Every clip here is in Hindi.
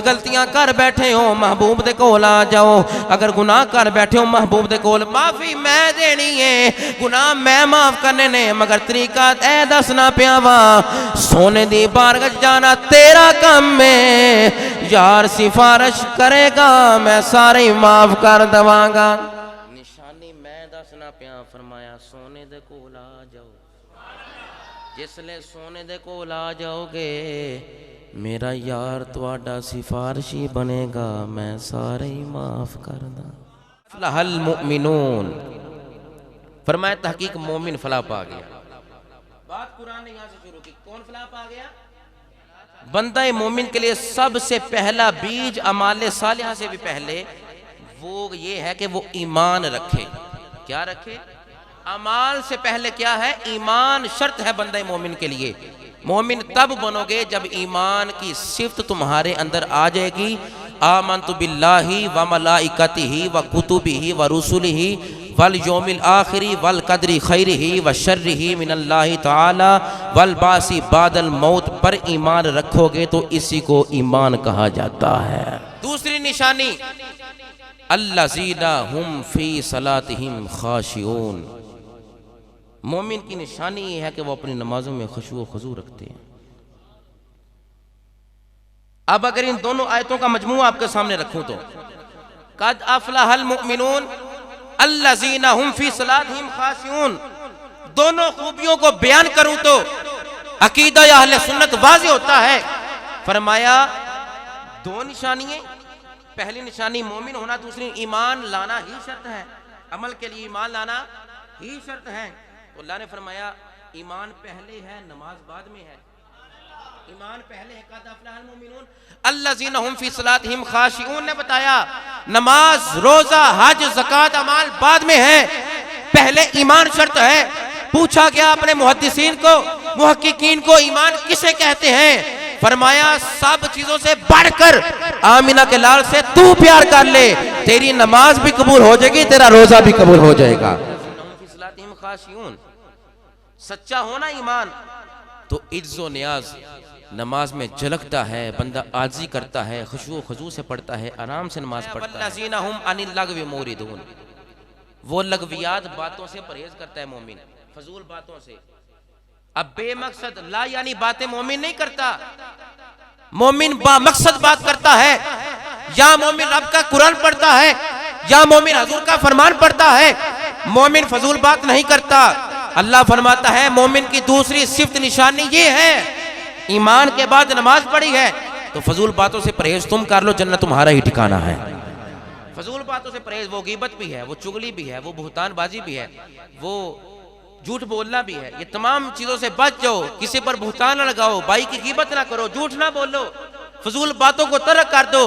गलतियां कर बैठे हो महबूब दे कोल आ जाओ। अगर गुनाह कर बैठे हो महबूब दे कोल माफी मैं देनी है, गुनाह मैं माफ करने ने, मगर तरीका ए दसना पिया वा। सोने दी बारगाह जाना तेरा काम है, यार सिफारिश करेगा मैं सारे माफ कर दवांगा। निशानी मैं दसना पिया, फरमाया सोने दे कोल आ जाओ। जिसले सोने दे कोल आ जाओगे मेरा यार तुहाडा सिफारिशी बनेगा, मैं सारे ही माफ कर दा। फलाहल मुमिनून, फरमाया तहकीक मोमिन फलाह पा गया। बात कुरान ने यहां से शुरू की, कौन फलाह पा गया? बंदा मोमिन के लिए सबसे पहला बीज अमाले सालिहा से भी पहले वो ये है कि वो ईमान रखे। क्या रखे? अमाल से पहले क्या है? ईमान शर्त है बंदा मोमिन के लिए। मोमिन तब बनोगे जब ईमान की सिफ्त तुम्हारे अंदर आ जाएगी। आमन्तु बिल्लाहि व मलाइकतिहि व कुतुबिहि व रुसुलिहि वल यौमिल आखिरी वल कदरी खैरिहि व शर्रिहि मिनल्लाहि तआला वल बासी बादल मौत पर ईमान रखोगे तो इसी को ईमान कहा जाता है। दूसरी निशानी अल्लज़ीना हुम फी सलातिहिम खाशिऊन, मोमिन की निशानी ये है कि वो अपनी नमाजों में खुशू खुजू रखते हैं। अब अगर इन दोनों आयतों का मजमूआ आपके सामने रखूं तो कद अफलहल मुमिनून अल्लज़ीना हुम फी सलातिहिम खाशिऊन, दोनों खूबियों को बयान करूं तो अकीदा या अहले सुन्नत वाज़ेह होता है। फरमाया दो निशानियां, पहली निशानी मोमिन होना, दूसरी ईमान लाना ही शर्त है। अमल के लिए ईमान लाना ही शर्त है। तो अल्लाह ने फरमाया ईमान पहले है, नमाज बाद में है। ईमान पहले है, कद अफलहल मुमिनून अल्लज़ीना हुम फी सलातिहिम खाशिऊन ने बताया नमाज, रोजा, हज, ज़कात, अमाल बाद में है, पहले ईमान शर्त है। पूछा गया अपने मुहद्दिसीन को, मुहक्किकीन को, ईमान किसे कहते हैं? फरमाया सब चीजों से बढ़कर आमिना के लाल से तू प्यार कर ले, तेरी नमाज भी कबूल हो जाएगी, तेरा रोजा भी कबूल हो जाएगा। सच्चा होना ईमान तो इज्जो नियाज नमाज में झलकता है, बंदा आजी करता है, खुशू खुजू से पढ़ता है, आराम से नमाज पढ़ता है। वो लगवियात बातों से परहेज करता है मोमिन, फजूल बातों से। अब बेमकसद ला यानी बातें मोमिन नहीं करता, मोमिन बामकसद बात करता है। या मोमिन रब का कुरान पढ़ता है, या मोमिन हजूर का फरमान पढ़ता है, मोमिन फजूल बात नहीं करता। अल्लाह फरमाता है मोमिन की दूसरी सिफ्त निशानी ये है, ईमान के बाद नमाज पढ़ी है तो फजूल बातों से परहेज तुम कर लो, जन्नत तुम्हारा ही ठिकाना है। फजूल बातों से परहेज, वो गीबत भी है, वो चुगली भी है, वो बुहतानबाजी भी है, वो झूठ बोलना भी है। ये तमाम चीजों से बच जाओ, किसी पर बुहतान न लगाओ, भाई की गीबत ना करो, झूठ ना बोलो, फजूल बातों को तर्क कर दो।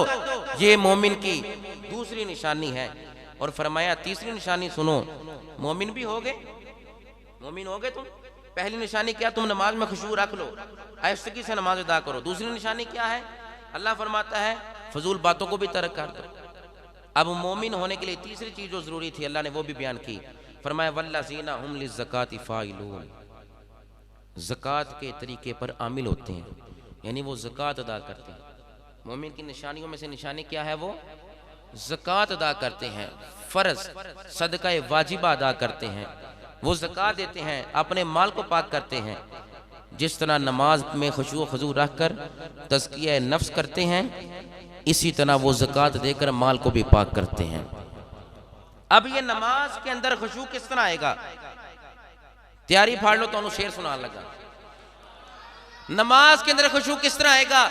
ये मोमिन की दूसरी निशानी है। और फरमाया तीसरी निशानी सुनो, मोमिन भी हो गए, मोमिन हो गए तुम। पहली निशानी क्या? तुम नमाज में खुशू रख लो, आहिस्तगी से नमाज अदा करो। दूसरी निशानी क्या है? अल्लाह फरमाता है फजूल बातों को भी तर्क कर दो। अब मोमिन होने के लिए तीसरी चीज जो जरूरी थी अल्लाह ने वो भी बयान की। फरमाया वल्लज़ीना हुम लिज़्ज़काति फ़ाइलून, ज़कात के तरीके पर आमिल होते हैं, यानी वो ज़कात अदा करते हैं। मोमिन की निशानियों में से निशानी क्या है? वो ज़कात अदा करते हैं, फ़र्ज सदका वाजिबा अदा करते हैं, वो ज़कात देते हैं, अपने माल को पाक करते हैं। जिस तरह नमाज में खुशू खुजू रख कर तज़किया नफ्स करते हैं, इसी तरह वो ज़कात देकर माल को भी पाक करते हैं। अब ये नमाज के अंदर खुशू किस तरह आएगा? तैयारी फाड़ लो तो शेर सुना लगा। नमाज के अंदर खुशू किस तरह आएगा?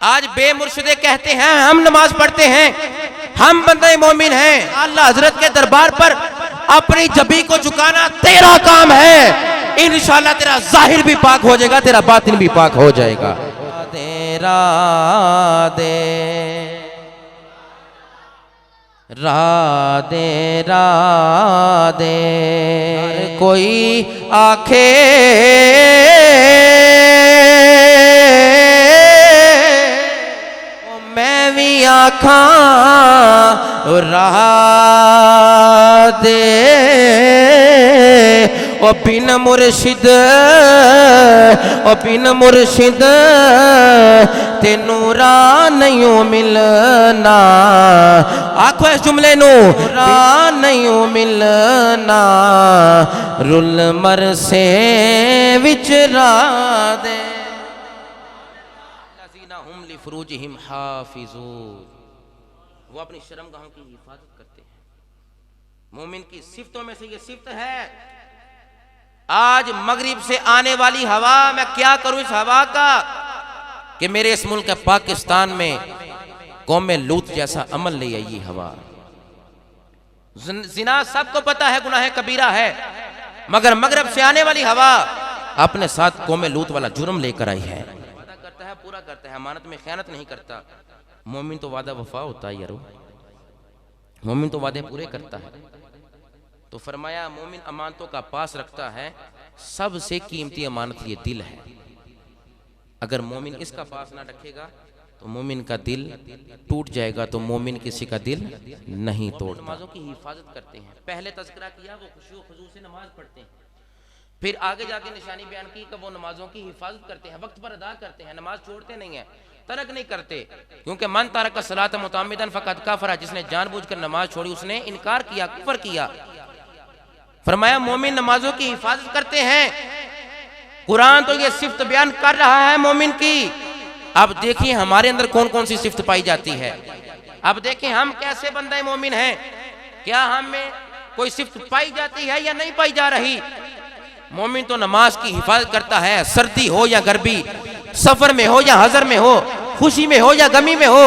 आज बेमुर्शिदे कहते हैं हम नमाज पढ़ते हैं, हम बंदे मोमिन हैं, अल्लाह हजरत के दरबार पर अपनी जबी को झुकाना तेरा काम है, इंशाअल्लाह तेरा जाहिर भी पाक हो जाएगा, तेरा बातिन भी पाक हो जाएगा। तेरा दे राधे राधे कोई आखे मैं भी आखा राधे ओ बिन मुर्शिद ओ बिन मुर्शिद तेनू राह नहीं मिलना। आखो इस जुमले नू, राह नहीं मिलना रुल मर से विचरा दे। हुम लिफरूजिहिम हाफिजून, वो अपनी शर्मगाहों की हिफाजत करते हैं। मोमिन की सिफ्तों में से ये सिफ्त है। आज मगरिब से आने वाली हवा, मैं क्या करूं इस हवा का कि मेरे इस मुल्क पाकिस्तान में कौम लूत जैसा अमल ले आई हवा। जिना सबको पता है गुनाह कबीरा है, मगर मगरिब से आने वाली हवा अपने साथ कौम लूत वाला जुर्म लेकर आई है। वादा करता है, पूरा करता है, अमानत में खयानत नहीं करता। मोमिन तो वादा वफा होता है यारो, मोमिन तो वादे पूरे करता है। तो फरमाया मोमिन अमानतों का पास रखता है, सबसे कीमती अमानत ये दिल है। अगर मोमिन इसका पास ना रखेगा तो मोमिन का दिल टूट जाएगा, तो मोमिन किसी का दिल नहीं तोड़ता। नमाजों की हिफाजत करते हैं, पहले तज़किरा किया वो खुशी व खुजू से नमाज पढ़ते हैं, फिर आगे जाके निशानी बयान की कि वो नमाजों की हिफाजत करते हैं, वक्त पर अदा करते हैं, नमाज छोड़ते नहीं है, तरक नहीं करते। क्योंकि मन तारक सलात मुताम्मिदन फक़द कफ़रा, जिसने जानबूझकर नमाज छोड़ी उसने इनकार किया, कुफ्र किया। फरमाया मोमिन नमाजों की हिफाजत करते हैं। कुरान तो ये सिफ्त बयान कर रहा है मोमिन की। अब देखिए हमारे अंदर कौन कौन सी सिफ्त पाई जाती है। अब देखिए हम कैसे बंदे मोमिन हैं, क्या हमें कोई सिफ्त पाई जाती है या नहीं पाई जा रही। मोमिन तो नमाज की हिफाजत करता है, सर्दी हो या गर्मी, सफर में हो या हजर में हो, खुशी में हो या गमी में हो,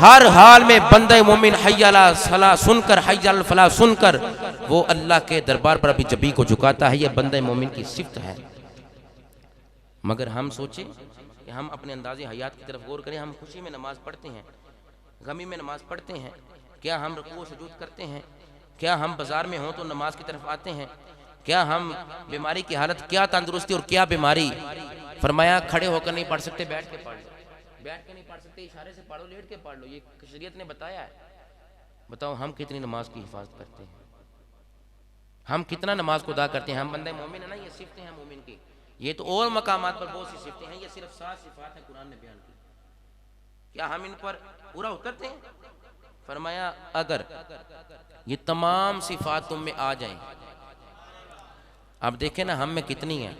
हर हाल में बंदे मोमिन हय्य अला सलाह सुनकर, हय्य अल फलाह सुनकर वो अल्लाह के दरबार पर अपनी जबी को झुकाता है। ये बंदे मोमिन की सिफ्त है। मगर हम सोचे कि हम अपने अंदाज़े हयात की तरफ गौर करें। हम खुशी में नमाज पढ़ते हैं, गमी में नमाज पढ़ते हैं, क्या हम रुकू सुजूद करते हैं, क्या हम बाजार में हों तो नमाज की तरफ आते हैं, क्या हम बीमारी की हालत, क्या तंदुरुस्ती और क्या बीमारी। फरमाया खड़े होकर नहीं पढ़ सकते, बैठ के पढ़ लो, बैठ के नहीं पढ़ सकते, इशारे से पढ़ो, लेट के पढ़ लो, ये शरीयत ने बताया है। बताओ हम कितनी नमाज की हिफाजत करते हैं, हम कितना नमाज को अदा करते हैं। हम बंदे मोमिन है ना, ये सिफ्तें हैं मोमिन की। ये तो और मकामात पर बहुत सी सिफ्तें हैं, ये सिर्फ 7 सिफात है कुरान ने बयान की। क्या हम इन पर पूरा उतरते हैं। फरमाया अगर ये तमाम सिफात तुम में आ जाएं, अब देखें ना हम में कितनी है,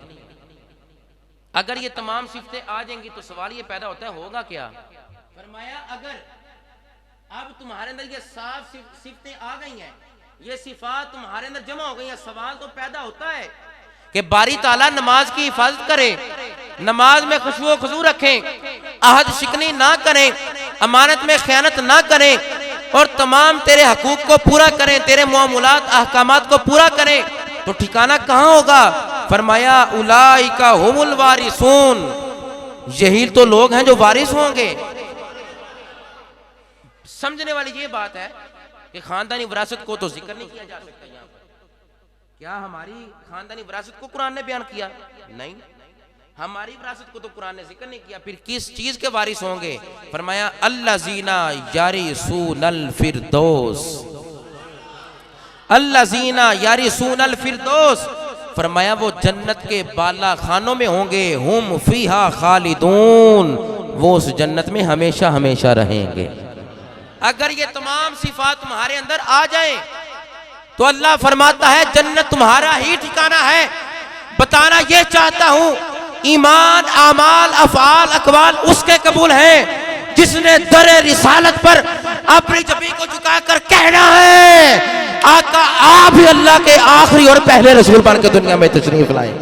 अगर ये तमाम सिफतें आ जाएंगी तो सवाल ये पैदा होता है होगा क्या। फरमाया अगर अब तुम्हारे अंदर ये 7 सिफतें आ गई हैं, ये सिफात तुम्हारे अंदर जमा हो गई हैं, सवाल तो पैदा होता है कि बारी ताला नमाज की हिफाजत करे, नमाज में खुशबू खुशू रखें, अहद शिकनी ना करें, अमानत में खयानत ना करें और तमाम तेरे हकूक को पूरा करें, तेरे मुआमलात अहकामात को पूरा करें, तो ठिकाना कहां होगा। फरमाया उलाइका हुमुल वारिसून, यही तो लोग हैं जो वारिस होंगे। समझने वाली ये बात है कि खानदानी विरासत को तो जिक्र नहीं किया जा सकता यहाँ पर। क्या हमारी खानदानी विरासत को कुरान ने बयान किया? नहीं, हमारी विरासत को तो कुरान ने जिक्र नहीं किया। फिर किस चीज के वारिस होंगे। फरमाया अल्लाज़ीना यारिसूनल फिरदौस, अल्लाज़ीना यारिसूनल फिरदौस। फरमाया वो जन्नत के बाला खानों में होंगे, हुम फीहा खालिदून, वो उस जन्नत में हमेशा हमेशा रहेंगे। अगर ये तमाम सिफात तुम्हारे अंदर आ जाए तो अल्लाह फरमाता है जन्नत तुम्हारा ही ठिकाना है। बताना ये चाहता हूं ईमान, आमाल, अफआल, अकवाल उसके कबूल हैं जिसने दरे रिसालत पर अपनी जबी को झुकाकर कहना है आका आप ही अल्लाह के आखिरी और पहले रसूल बन के दुनिया में तशरीफ लाए।